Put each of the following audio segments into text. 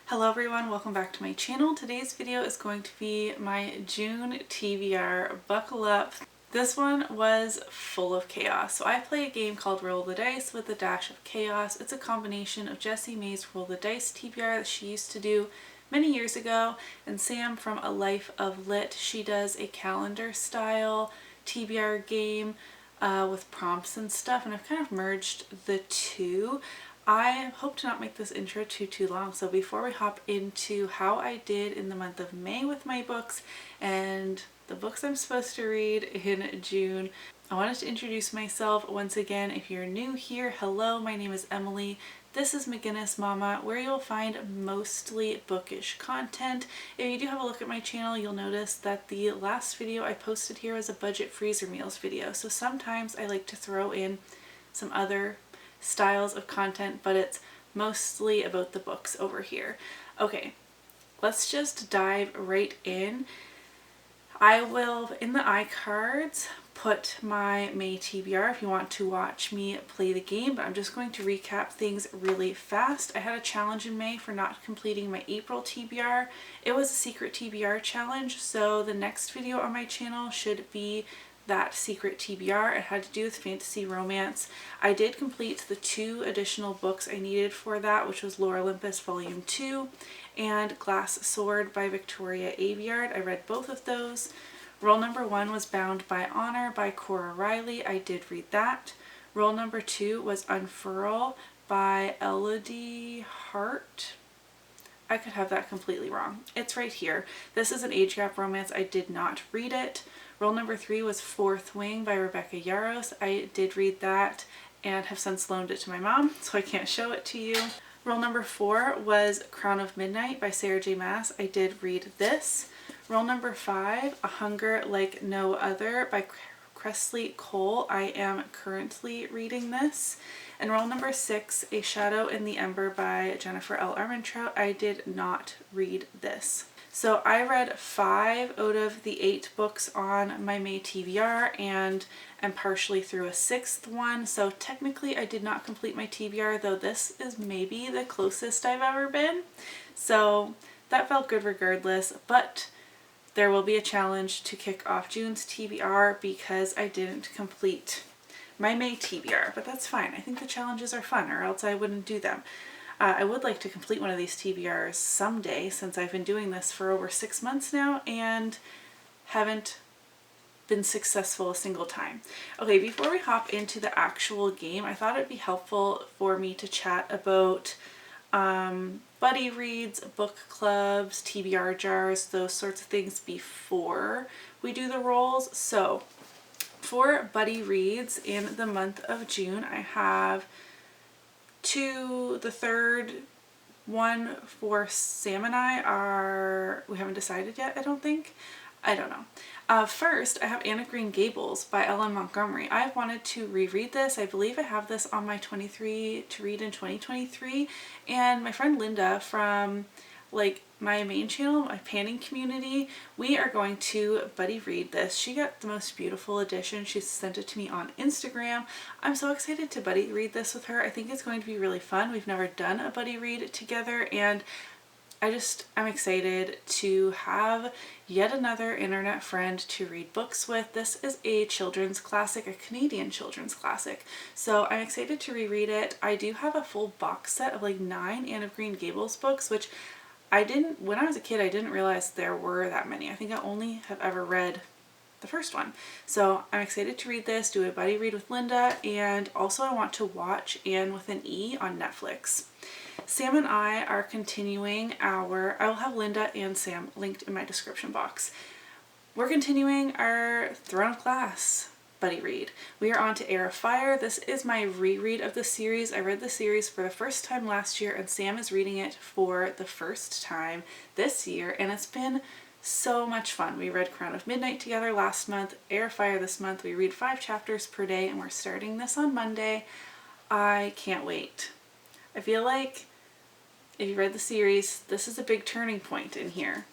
Hello everyone, welcome back to my channel. Today's video is going to be my June TBR. Buckle up. This one was full of chaos. So I play a game called Roll the Dice with a dash of chaos. It's a combination of Jessie Mae's Roll the Dice TBR that she used to do many years ago, and Sam from A Life of Lit. She does a calendar style TBR game with prompts and stuff, and I've kind of merged the two. I hope to not make this intro too long, so before we hop into how I did in the month of May with my books and the books I'm supposed to read in June, I wanted to introduce myself once again. If you're new here, hello, my name is Emily. This is MacInnis Mama, where you'll find mostly bookish content. If you do have a look at my channel, you'll notice that the last video I posted here was a budget freezer meals video, so sometimes I like to throw in some other styles of content, but it's mostly about the books over here. Okay, let's just dive right in. I will, in the iCards, put my May TBR if you want to watch me play the game, but I'm just going to recap things really fast. I had a challenge in May for not completing my April TBR. It was a secret TBR challenge, so the next video on my channel should be that secret TBR. It had to do with fantasy romance. I did complete the 2 additional books I needed for that, which was Lore Olympus Volume 2 and Glass Sword by Victoria Aveyard. I read both of those. Roll number 1 was Bound by Honor by Cora Riley. I did read that. Roll number 2 was Unfurl by Elodie Hart. I could have that completely wrong. It's right here. This is an age gap romance. I did not read it. Roll number 3 was Fourth Wing by Rebecca Yarros. I did read that and have since loaned it to my mom, so I can't show it to you. Roll number 4 was Crown of Midnight by Sarah J. Maas. I did read this. Roll number 5, A Hunger Like No Other by Cressley Cole. I am currently reading this. And roll number 6, A Shadow in the Ember by Jennifer L. Armentrout. I did not read this. So I read 5 out of the 8 books on my May TBR and am partially through a 6th one. So technically I did not complete my TBR, though this is maybe the closest I've ever been. So that felt good regardless, but there will be a challenge to kick off June's TBR because I didn't complete my May TBR, but that's fine. I think the challenges are fun, or else I wouldn't do them. I would like to complete one of these TBRs someday, since I've been doing this for over 6 months now and haven't been successful a single time. Okay, before we hop into the actual game, I thought it'd be helpful for me to chat about buddy reads, book clubs, TBR jars, those sorts of things before we do the rolls. So for buddy reads in the month of June, I have 2. The third one for Sam and I we haven't decided yet, I don't think. I don't know. First, I have Anne of Green Gables by Ellen Montgomery. I've wanted to reread this. I believe I have this on my 23 to read in 2023, and my friend Linda from my main channel, my panning community, we are going to buddy read this. She got the most beautiful edition. She sent it to me on Instagram. I'm so excited to buddy read this with her. I think it's going to be really fun. We've never done a buddy read together, and I'm excited to have yet another internet friend to read books with. This is a children's classic, a Canadian children's classic. So I'm excited to reread it. I do have a full box set of 9 Anne of Green Gables books, which when I was a kid, I didn't realize there were that many. I think I only have ever read the first one. So I'm excited to read this, do a buddy read with Linda, and also I want to watch Anne with an E on Netflix. Sam and I are continuing I will have Linda and Sam linked in my description box. We're continuing our Throne of Glass buddy read. We are on to Heir of Fire. This is my reread of the series. I read the series for the first time last year, and Sam is reading it for the first time this year, and it's been so much fun. We read Crown of Midnight together last month, Heir of Fire this month. We read 5 chapters per day, and we're starting this on Monday. I can't wait. I feel like if you read the series, this is a big turning point in here.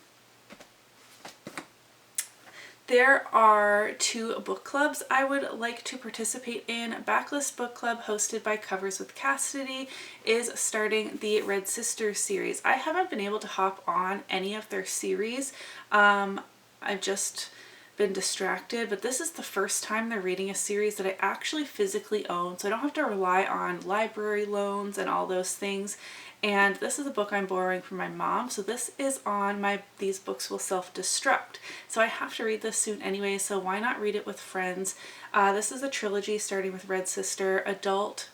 There are 2 book clubs I would like to participate in. Backlist Book Club, hosted by Covers with Cassidy, is starting the Red Sisters series. I haven't been able to hop on any of their series. I've just been distracted, but this is the first time they're reading a series that I actually physically own, so I don't have to rely on library loans and all those things. And this is a book I'm borrowing from my mom, so this is on my These Books Will Self-Destruct. So I have to read this soon anyway, so why not read it with friends? This is a trilogy starting with Red Sister, adult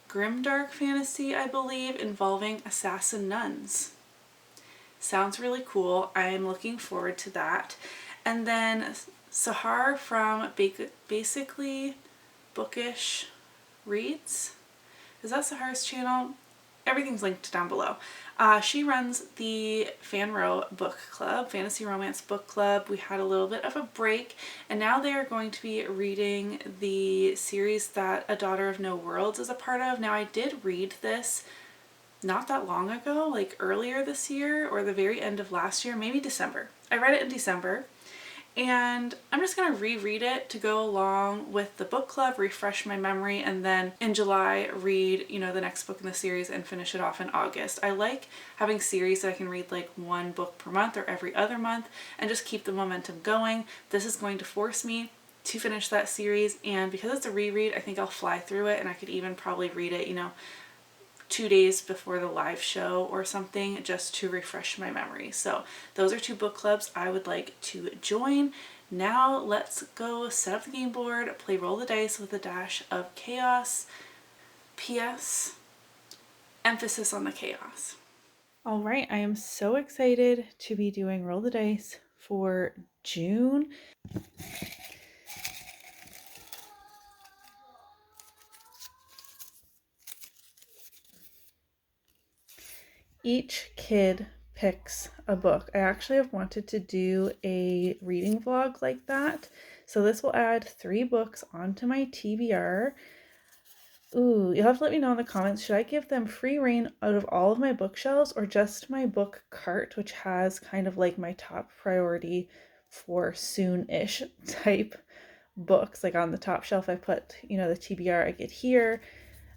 grimdark fantasy, I believe, involving assassin nuns. Sounds really cool. I'm looking forward to that. And then Sahar from Basically Bookish Reads. Is that Sahar's channel? Everything's linked down below. She runs the Fanro book club, fantasy romance book club. We had a little bit of a break, and now they are going to be reading the series that A Daughter of No Worlds is a part of. Now, I did read this not that long ago, like earlier this year or the very end of last year, maybe December. I read it in December. And I'm just going to reread it to go along with the book club, refresh my memory, and then in July read, the next book in the series and finish it off in August. I like having series that I can read like 1 book per month or every other month and just keep the momentum going. This is going to force me to finish that series, and because it's a reread, I think I'll fly through it, and I could even probably read it, 2 days before the live show or something, just to refresh my memory. So those are 2 book clubs I would like to join. Now let's go set up the game board, play Roll the Dice with a dash of chaos. P.S. Emphasis on the chaos. All right, I am so excited to be doing Roll the Dice for June. Each kid picks a book. I actually have wanted to do a reading vlog like that. So this will add 3 books onto my TBR. Ooh, you'll have to let me know in the comments. Should I give them free reign out of all of my bookshelves or just my book cart, which has kind of like my top priority for soon-ish type books? Like on the top shelf, I put, the TBR I get here.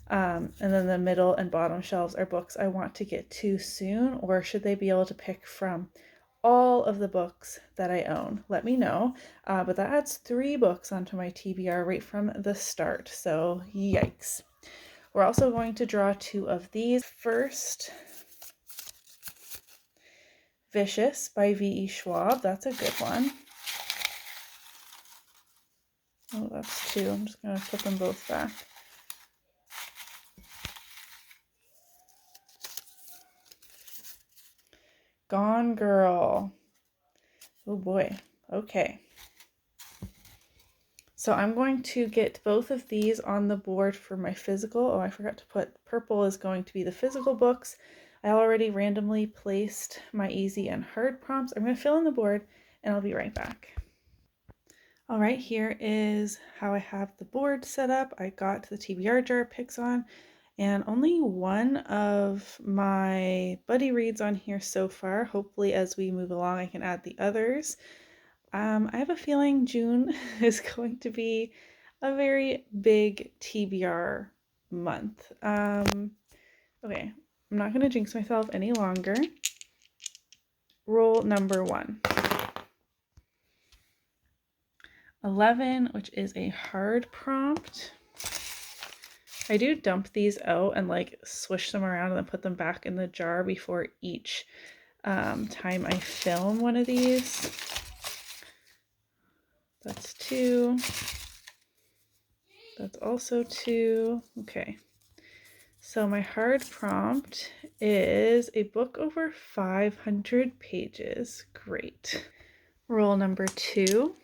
And then the middle and bottom shelves are books I want to get to soon, or should they be able to pick from all of the books that I own? Let me know. But that adds 3 books onto my TBR right from the start, so yikes. We're also going to draw 2 of these. First, Vicious by V.E. Schwab. That's a good one. Oh, that's 2. I'm just going to put them both back. Gone Girl. Oh boy. Okay. So I'm going to get both of these on the board for my physical. Oh, I forgot to put purple is going to be the physical books. I already randomly placed my easy and hard prompts. I'm going to fill in the board and I'll be right back. All right, here is how I have the board set up. I got the TBR jar picks on, and only one of my buddy reads on here so far. Hopefully as we move along I can add the others. I have a feeling June is going to be a very big TBR month. Okay, I'm not going to jinx myself any longer. Roll number 1. 11, which is a hard prompt. I do dump these out and like swish them around and then put them back in the jar before each time I film one of these. That's 2. That's also 2. Okay. So my hard prompt is a book over 500 pages. Great. Roll number 2.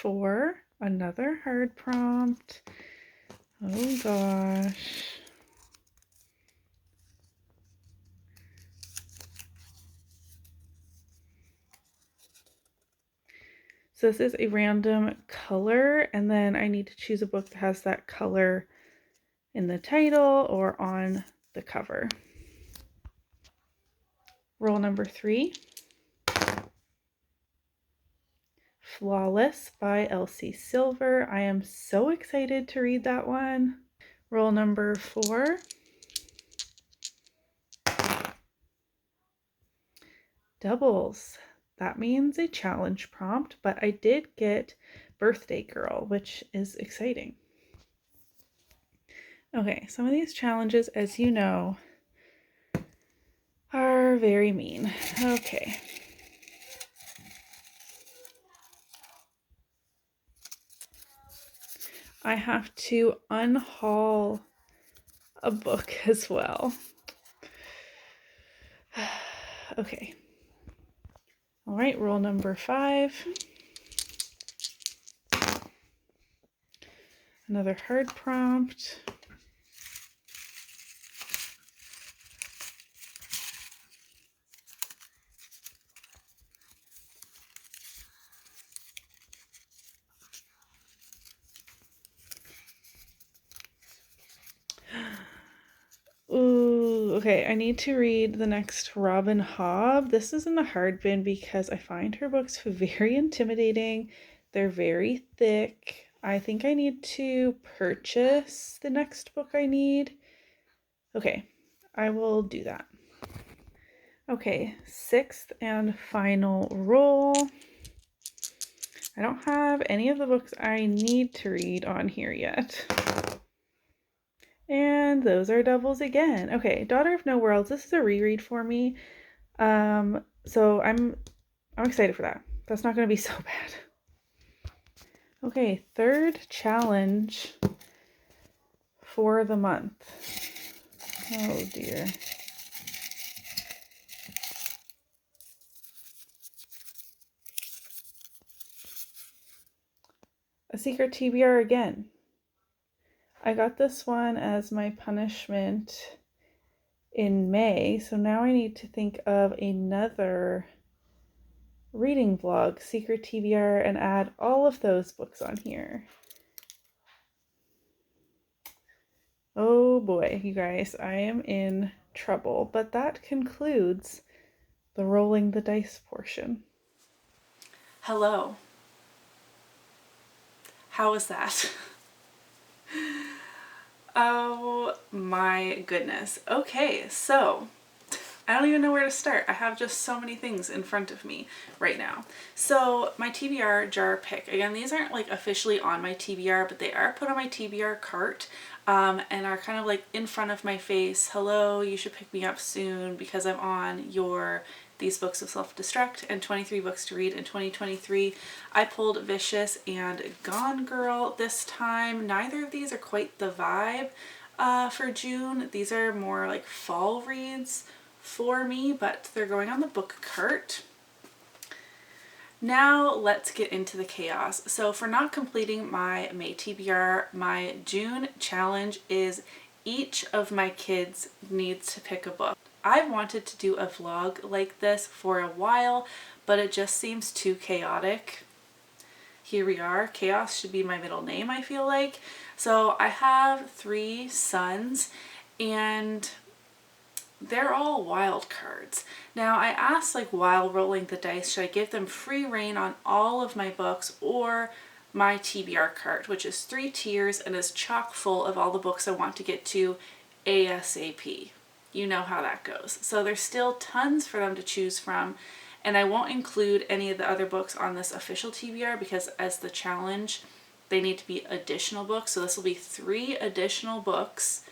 4. Another hard prompt. Oh gosh. So this is a random color, and then I need to choose a book that has that color in the title or on the cover. Roll number 3. Flawless by Elsie Silver. I am so excited to read that one. Roll number 4. Doubles. That means a challenge prompt, but I did get Birthday Girl, which is exciting. Okay, some of these challenges, as you know, are very mean. Okay. I have to unhaul a book as well. Okay. All right, roll number 5. Another hard prompt. Ooh, okay, I need to read the next Robin Hobb. This is in the hard bin because I find her books very intimidating. They're very thick. I think I need to purchase the next book I need. Okay, I will do that. Okay, 6th and final roll. I don't have any of the books I need to read on here yet. And those are doubles again. Okay, Daughter of No Worlds. This is a reread for me. So I'm excited for that. That's not going to be so bad. Okay, 3rd challenge for the month. Oh dear. A secret TBR again. I got this one as my punishment in May, so now I need to think of another reading vlog, secret TBR, and add all of those books on here. Oh boy, you guys, I am in trouble, but that concludes the rolling the dice portion. Hello. How was that? Oh my goodness. Okay, so I don't even know where to start. I have just so many things in front of me right now. So my TBR jar pick. Again, these aren't like officially on my TBR, but they are put on my TBR cart and are kind of like in front of my face. Hello, you should pick me up soon because I'm on your These Books of Self-Destruct and 23 Books to Read in 2023. I pulled Vicious and Gone Girl this time. Neither of these are quite the vibe for June. These are more like fall reads for me, but they're going on the book cart. Now let's get into the chaos. So for not completing my May TBR, my June challenge is each of my kids needs to pick a book. I've wanted to do a vlog like this for a while, but it just seems too chaotic. Here we are. Chaos should be my middle name, I feel like. So I have 3 sons and they're all wild cards. Now I asked, like, while rolling the dice, should I give them free reign on all of my books or my TBR cart, which is 3 tiers and is chock full of all the books I want to get to ASAP. You know how that goes. So there's still tons for them to choose from, and I won't include any of the other books on this official TBR because as the challenge, they need to be additional books. So this will be 3 additional books,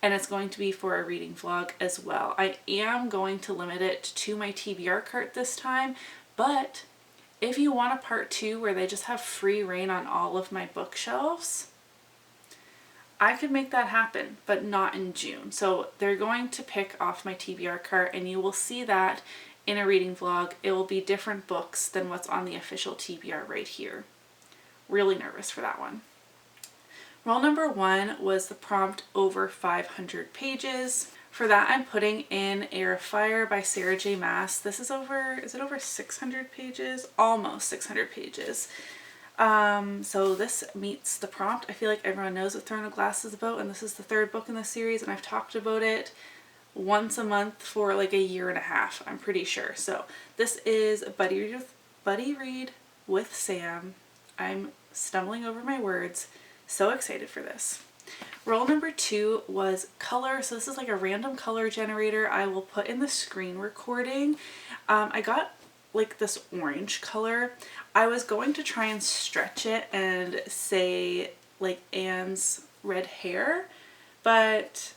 and it's going to be for a reading vlog as well. I am going to limit it to my TBR cart this time, but if you want a part 2 where they just have free reign on all of my bookshelves, I could make that happen, but not in June. So they're going to pick off my TBR cart, and you will see that in a reading vlog. It will be different books than what's on the official TBR right here. Really nervous for that one. Roll number 1 was the prompt over 500 pages. For that, I'm putting in Air of Fire by Sarah J. Maas. This is it over 600 pages? Almost 600 pages. So this meets the prompt. I feel like everyone knows what Throne of Glass is about, and this is the 3rd book in the series, and I've talked about it once a month for like a year and a half, I'm pretty sure. So this is Buddy Read with Sam. I'm stumbling over my words. So excited for this. Roll number 2 was color. So this is like a random color generator. I will put in the screen recording. I got like this orange color. I was going to try and stretch it and say like Anne's red hair, but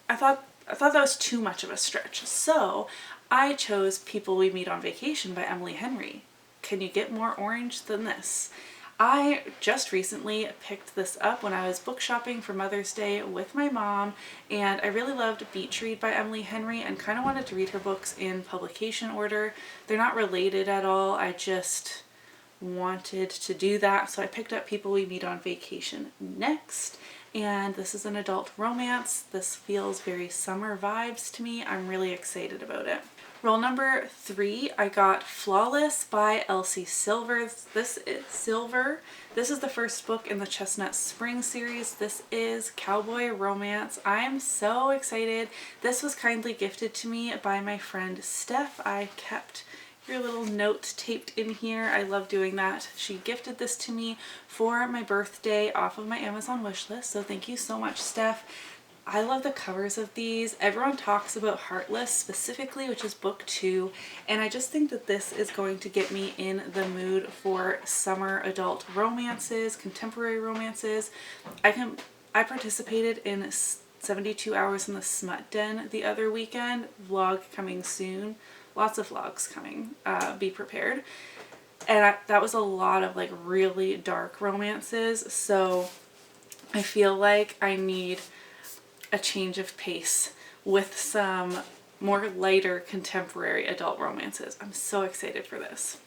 I thought that was too much of a stretch. So I chose People We Meet on Vacation by Emily Henry. Can you get more orange than this? I just recently picked this up when I was book shopping for Mother's Day with my mom, and I really loved Beach Read by Emily Henry and kind of wanted to read her books in publication order. They're not related at all. I just wanted to do that, so I picked up People We Meet on Vacation next. And this is an adult romance. This feels very summer vibes to me. I'm really excited about it. Roll number 3, I got Flawless by Elsie Silver. This is the first book in the Chestnut Spring series. This is cowboy romance. I'm so excited. This was kindly gifted to me by my friend Steph. I kept your little note taped in here. I love doing that. She gifted this to me for my birthday off of my Amazon wish list, so thank you so much, Steph. I love the covers of these. Everyone talks about Heartless specifically, which is book 2, and I just think that this is going to get me in the mood for summer adult romances, contemporary romances. I participated in 72 Hours in the Smut Den the other weekend. Vlog coming soon. Lots of vlogs coming. Be prepared. And that was a lot of like really dark romances, so I feel like I need a change of pace with some more lighter contemporary adult romances. I'm so excited for this.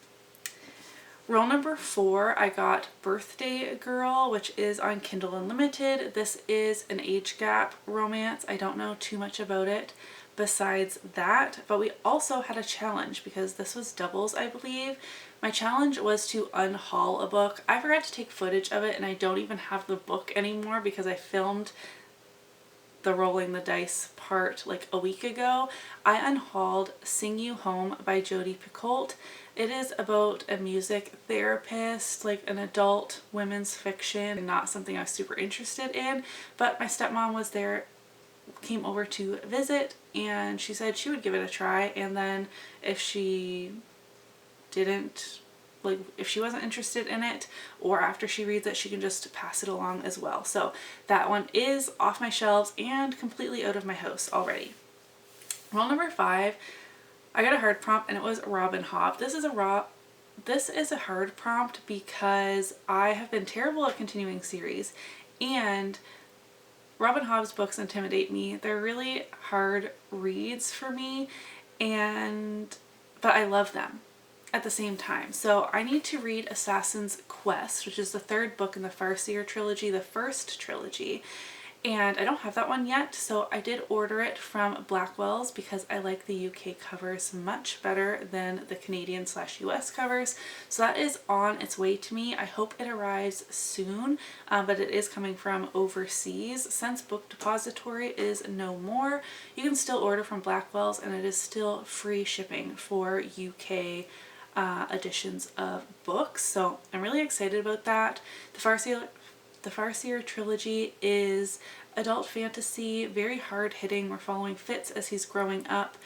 Roll number 4, I got Birthday Girl, which is on Kindle Unlimited. This is an age gap romance. I don't know too much about it besides that, but we also had a challenge because this was doubles, I believe. My challenge was to unhaul a book. I forgot to take footage of it, and I don't even have the book anymore because I filmed the rolling the dice part like a week ago. I unhauled Sing You Home by Jodi Picoult. It is about a music therapist, like an adult women's fiction, not something I was super interested in, but my stepmom was there, came over to visit, and she said she would give it a try, and then if she didn't, like if she wasn't interested in it, or after she reads it, she can just pass it along as well. So that one is off my shelves and completely out of my house already. Roll number 5, I got a hard prompt, and it was Robin Hobb. This is a hard prompt because I have been terrible at continuing series, and Robin Hobb's books intimidate me. They're really hard reads for me, but I love them at the same time. So I need to read Assassin's Quest, which is the 3rd book in the Farseer trilogy, the first trilogy, and I don't have that one yet, so I did order it from Blackwell's because I like the UK covers much better than the Canadian/US covers. So that is on its way to me. I hope it arrives soon, but it is coming from overseas. Since Book Depository is no more, you can still order from Blackwell's, and it is still free shipping for UK editions of books. So I'm really excited about that. The Farseer trilogy is adult fantasy, very hard-hitting. We're following Fitz as he's growing up,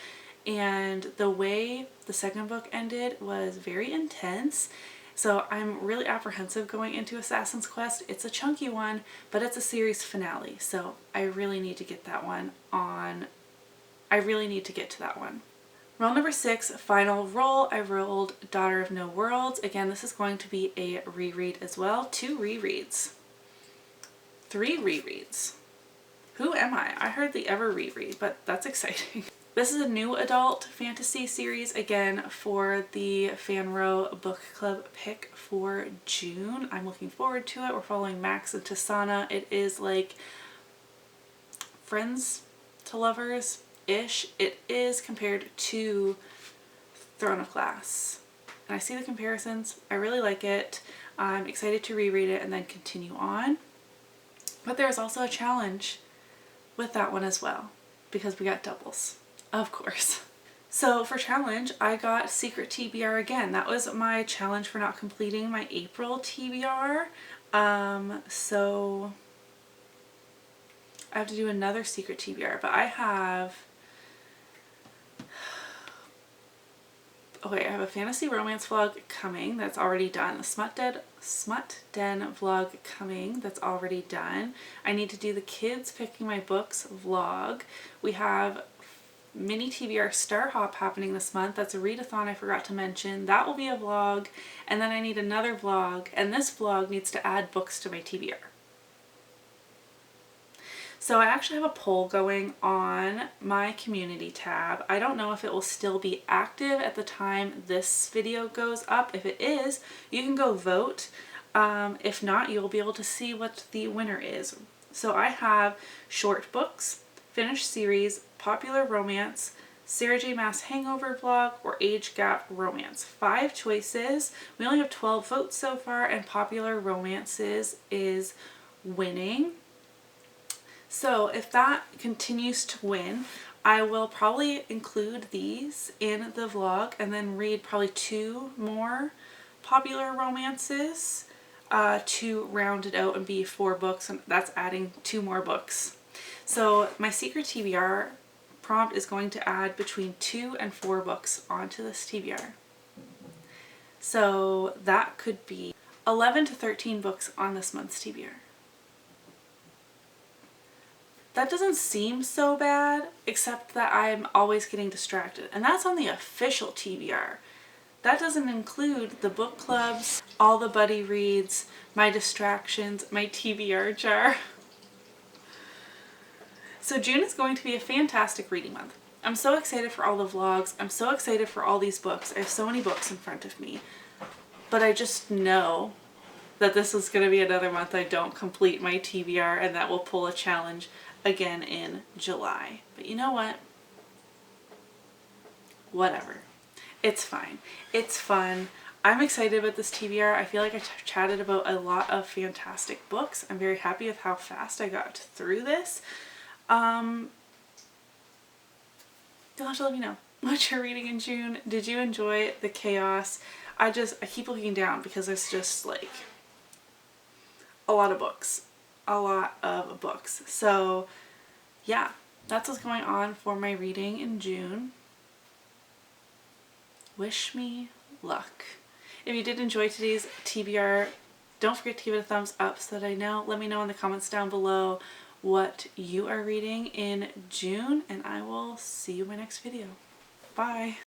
and the way the 2nd book ended was very intense. So I'm really apprehensive going into Assassin's Quest. It's a chunky one, but it's a series finale, so I really need to get that one on. I really need to get to that one. Roll number 6, final roll, I rolled Daughter of No Worlds. Again, this is going to be a reread as well. 2 rereads. 3 rereads. Who am I? I hardly ever reread, but that's exciting. This is a new adult fantasy series, again, for the Fanro book club pick for June. I'm looking forward to it. We're following Max and Tasana. It is like friends to lovers-ish. It is compared to Throne of Glass. And I see the comparisons. I really like it. I'm excited to reread it and then continue on. But there's also a challenge with that one as well, because we got doubles, of course. So for challenge, I got secret TBR again. That was my challenge for not completing my April TBR. So I have to do another secret TBR, but I have, okay, I have a fantasy romance vlog coming that's already done. The Smut Den vlog coming that's already done. I need to do the kids picking my books vlog. We have mini TBR Star Hop happening this month. That's a readathon I forgot to mention. That will be a vlog. And then I need another vlog, and this vlog needs to add books to my TBR. So I actually have a poll going on my community tab. I don't know if it will still be active at the time this video goes up. If it is, you can go vote. If not, you'll be able to see what the winner is. So I have short books, finished series, popular romance, Sarah J. Maas hangover vlog, or age gap romance. 5 choices. We only have 12 votes so far, and popular romances is winning. So if that continues to win, I will probably include these in the vlog and then read probably 2 more popular romances to round it out and be 4 books, and that's adding 2 more books. So my secret TBR prompt is going to add between 2 and 4 books onto this TBR. So that could be 11 to 13 books on this month's TBR. That doesn't seem so bad, except that I'm always getting distracted. And that's on the official TBR. That doesn't include the book clubs, all the buddy reads, my distractions, my TBR jar. So June is going to be a fantastic reading month. I'm so excited for all the vlogs. I'm so excited for all these books. I have so many books in front of me. But I just know that this is going to be another month I don't complete my TBR, and that will pull a challenge again in July. But you know what? Whatever. It's fine. It's fun. I'm excited about this TBR. I feel like I chatted about a lot of fantastic books. I'm very happy with how fast I got through this. You'll have to let me know what you're reading in June. Did you enjoy the chaos? I keep looking down because it's just like a lot of books. A lot of books. So yeah, that's what's going on for my reading in June. Wish me luck. If you did enjoy today's TBR, don't forget to give it a thumbs up so that I know. Let me know in the comments down below what you are reading in June, and I will see you in my next video. Bye.